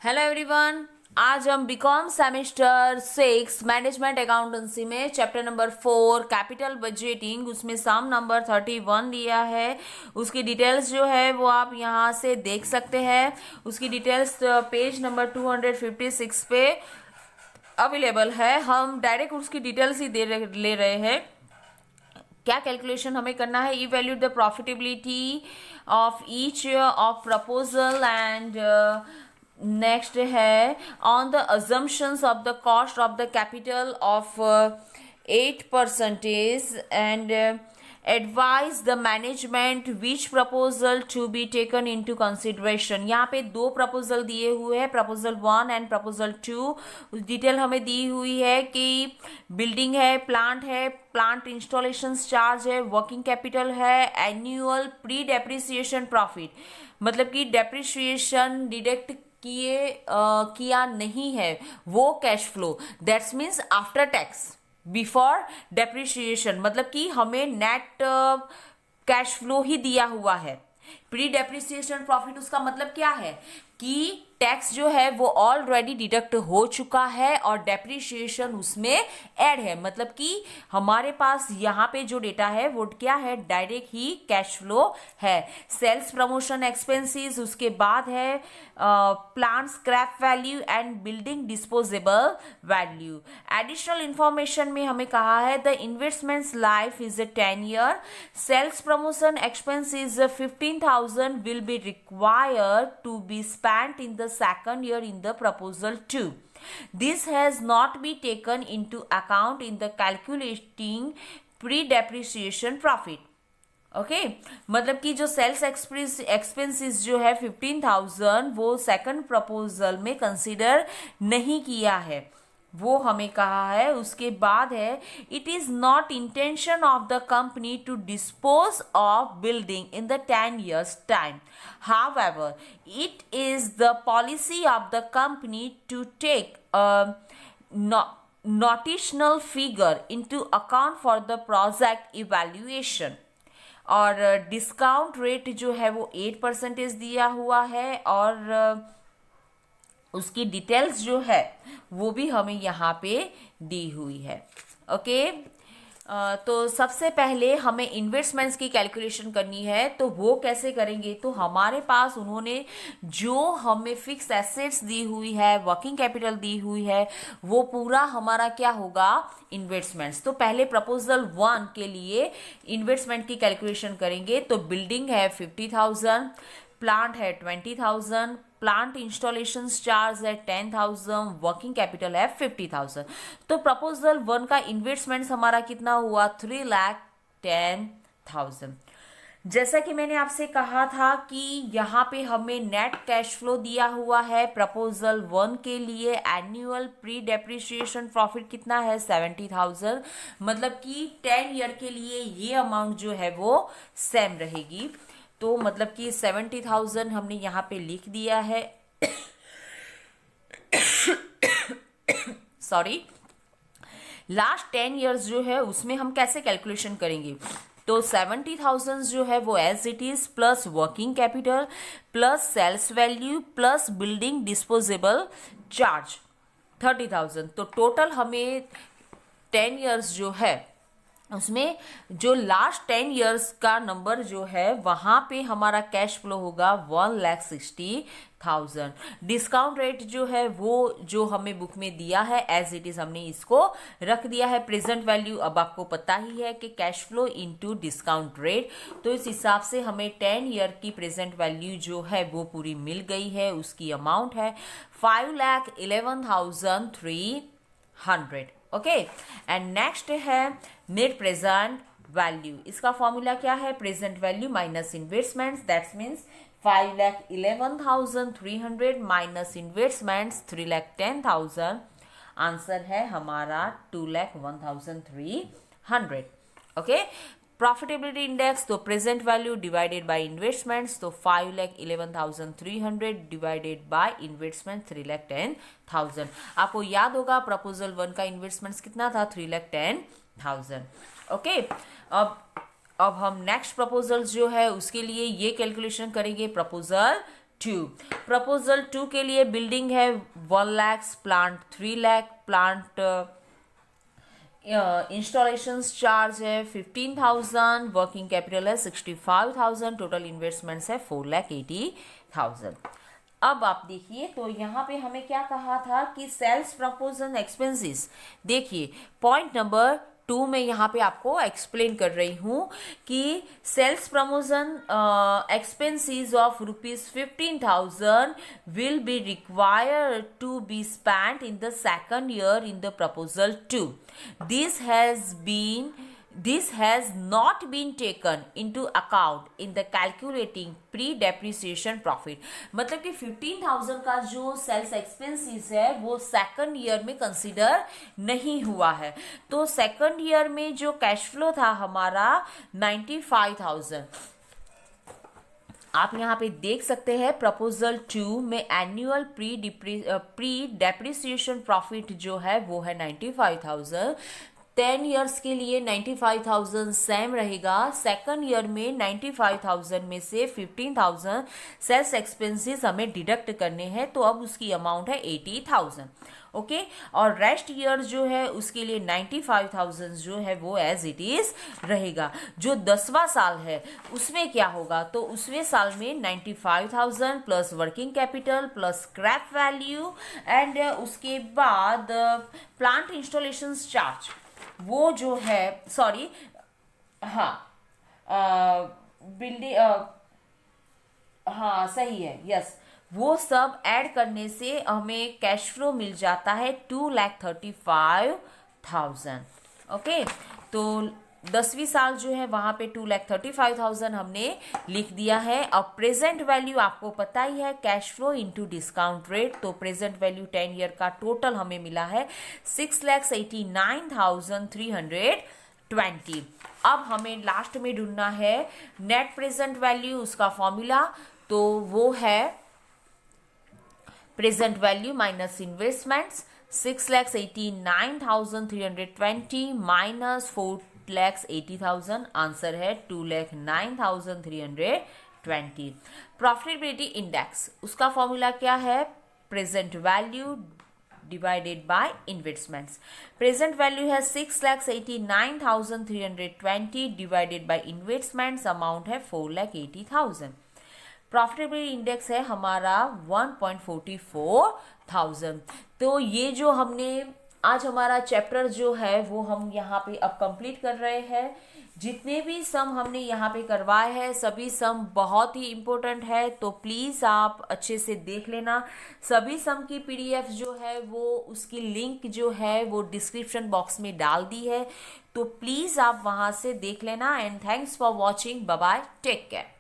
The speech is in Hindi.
Hello everyone. आज हम बीकॉम सेमेस्टर 6 मैनेजमेंट अकाउंटेंसी में चैप्टर नंबर 4 कैपिटल बजटिंग उसमें सम नंबर 31 दिया है। उसकी डिटेल्स जो है वो आप यहाँ से देख सकते हैं। उसकी डिटेल्स पेज नंबर 256 पे अवेलेबल है। हम डायरेक्ट उसकी डिटेल्स ही ले रहे हैं। क्या कैलकुलेशन हमें करना है? Evaluate the profitability of each of proposal and next है on the assumptions of the cost of the capital of 8% and advise the management which proposal to be taken into consideration. यहाँ पे दो प्रपोजल दिए हुए हैं, प्रपोजल 1 एंड प्रपोजल 2। डिटेल हमें दी हुई है कि बिल्डिंग है, प्लांट इंस्टॉलेशन चार्ज है, वर्किंग कैपिटल है, एनुअल प्री डेप्रिसिएशन प्रॉफिट, मतलब कि डेप्रिसिएशन डिडक्ट किया नहीं है वो cash flow, that's means after tax before depreciation, मतलब कि हमें नेट कैश फ्लो ही दिया हुआ है। प्री डेप्रिसिएशन प्रॉफिट उसका मतलब क्या है कि टैक्स जो है वो ऑलरेडी डिडक्ट हो चुका है और डेप्रिसिएशन उसमें ऐड है, मतलब कि हमारे पास यहाँ पे जो डेटा है वो क्या है, डायरेक्ट ही कैश फ्लो है। सेल्स प्रमोशन एक्सपेंसेस, उसके बाद है plant scrap value and building disposable value. Additional information में हमें कहा है the investments life is a 10 year, sales promotion expenses 15,000 will be required to be spent in the second year in the proposal 2. This has not been taken into account in the calculating pre-depreciation profit. Okay मतलब कि जो सेल्स एक्सपेंसेस जो है 15,000 वो सेकंड प्रपोजल में कंसीडर नहीं किया है, वो हमें कहा है। उसके बाद है it is not intention of the company to dispose of building in the 10 years time, however it is the policy of the company to take notional figure into account for the project evaluation। और डिस्काउंट रेट जो है वो 8% दिया हुआ है और उसकी डिटेल्स जो है वो भी हमें यहाँ पे दी हुई है। ओके तो सबसे पहले हमें इन्वेस्टमेंट्स की कैलकुलेशन करनी है, तो वो कैसे करेंगे? तो हमारे पास उन्होंने जो हमें फिक्स एसेट्स दी हुई है, वर्किंग कैपिटल दी हुई है, वो पूरा हमारा क्या होगा, इन्वेस्टमेंट्स। तो पहले प्रपोजल 1 के लिए इन्वेस्टमेंट की कैलकुलेशन करेंगे। तो बिल्डिंग है 50,000, प्लांट है 20,000, प्लांट इंस्टॉलेशन चार्ज है 10,000, वर्किंग कैपिटल है 50,000। तो प्रपोजल 1 का इन्वेस्टमेंट हमारा कितना हुआ, 3,10,000। जैसा कि मैंने आपसे कहा था कि यहाँ पे हमें नेट कैश फ्लो दिया हुआ है प्रपोजल 1 के लिए। एनुअल प्री डेप्रिसिएशन प्रॉफिट कितना है, 70,000, मतलब कि 10 ईयर के लिए ये अमाउंट जो है वो सेम रहेगी। तो मतलब कि 70,000 हमने यहाँ पे लिख दिया है। सॉरी, लास्ट 10 इयर्स जो है उसमें हम कैसे कैलकुलेशन करेंगे? तो 70,000 जो है वो as it is plus working capital plus sales value plus building disposable charge 30,000। तो टोटल हमें 10 इयर्स जो है उसमें जो लास्ट 10 इयर्स का नंबर जो है वहां पे हमारा कैश फ्लो होगा 1,60,000। डिस्काउंट रेट जो है वो जो हमें बुक में दिया है एज इट इज हमने इसको रख दिया है। प्रेजेंट वैल्यू अब आपको पता ही है कि cash flow into discount rate, तो इस हिसाब से हमें 10 ईयर की प्रेजेंट वैल्यू जो है वो पूरी मिल गई है। उसकी अमाउंट है 5,11,300। ओके एंड नेक्स्ट है नेट प्रेजेंट वैल्यू। इसका फॉर्मूला क्या है, present value minus investments, that's means 5,11,300 minus investments 3,10,000। Answer है हमारा 2,01,300। ओके प्रॉफिटेबिलिटी इंडेक्स, तो present value divided by investments, तो 5,11,300 डिवाइडेड बाय इन्वेस्टमेंट 3,10,000। आपको याद होगा प्रपोजल 1 का इन्वेस्टमेंट्स कितना था, 3,10,000। ओके अब हम नेक्स्ट प्रपोजल जो है उसके लिए ये कैलकुलेशन करेंगे प्रपोजल 2। प्रपोजल 2 के लिए बिल्डिंग है 1 lakh, plant 3 lakh, plant installations charge है 15,000, वर्किंग कैपिटल है 65,000, टोटल इन्वेस्टमेंट्स है 4,80,000। अब आप देखिए तो यहाँ पे हमें क्या कहा था कि सेल्स प्रपोजल एक्सपेंसेस, देखिए पॉइंट नंबर 2 में यहाँ पे आपको एक्सप्लेन कर रही हूँ कि sales promotion expenses of ₹15,000 will be required to be spent in the second year in the proposal 2. This has not been taken into account in the calculating pre-depreciation profit. मतलब कि 15,000 का जो सेल्स एक्सपेंसेस है वो सेकंड ईयर में कंसीडर नहीं हुआ है। तो सेकंड ईयर में जो कैश फ्लो था हमारा 95,000। आप यहाँ पे देख सकते हैं प्रपोजल 2 में एनुअल प्री डेप्रिसिएशन प्रॉफिट जो है वो है 95,000। 10 ईयर्स के लिए 95,000 सेम रहेगा। सेकंड ईयर में 95,000 में से 15,000 सेल्स एक्सपेंसेस हमें डिडक्ट करने हैं, तो अब उसकी अमाउंट है 80,000। ओके, और रेस्ट ईयर जो है उसके लिए 95,000 जो है वो एज इट इज रहेगा। जो 10वां साल है उसमें क्या होगा, तो उसमें साल में 95,000 plus working capital plus scrap value and उसके बाद प्लांट इंस्टॉलेशन चार्ज वो जो है, सॉरी हाँ बिल्डिंग, हाँ सही है, यस, वो सब ऐड करने से हमें कैश फ्लो मिल जाता है 2,35,000। ओके, तो 10वीं साल जो है वहां पे 2,35,000 हमने लिख दिया है। अब प्रेजेंट वैल्यू आपको पता ही है, cash flow into discount rate, तो प्रेजेंट वैल्यू 10 ईयर का टोटल हमें मिला है 6,89,320। अब हमें लास्ट में ढूंढना है नेट प्रेजेंट वैल्यू, उसका फॉर्मूला तो वो है present value minus investments, 6,89,320 minus 4,80,000, answer है 2,09,320। प्रॉफिटेबिलिटी इंडेक्स, उसका फॉर्मूला क्या है, present value divided by investments. Present value है 6,89,320 डिवाइडेड बाय इन्वेस्टमेंट्स, अमाउंट है 4,80,000। प्रॉफिटेबिलिटी इंडेक्स है हमारा 1.44,000। तो ये जो हमने आज हमारा चैप्टर जो है वो हम यहाँ पे अब कंप्लीट कर रहे हैं। जितने भी सम हमने यहाँ पे करवाए हैं सभी सम बहुत ही इम्पोर्टेंट है, तो प्लीज़ आप अच्छे से देख लेना। सभी सम की PDF जो है वो उसकी लिंक जो है वो डिस्क्रिप्शन बॉक्स में डाल दी है, तो प्लीज़ आप वहाँ से देख लेना। And thanks for watching, bye bye, take care.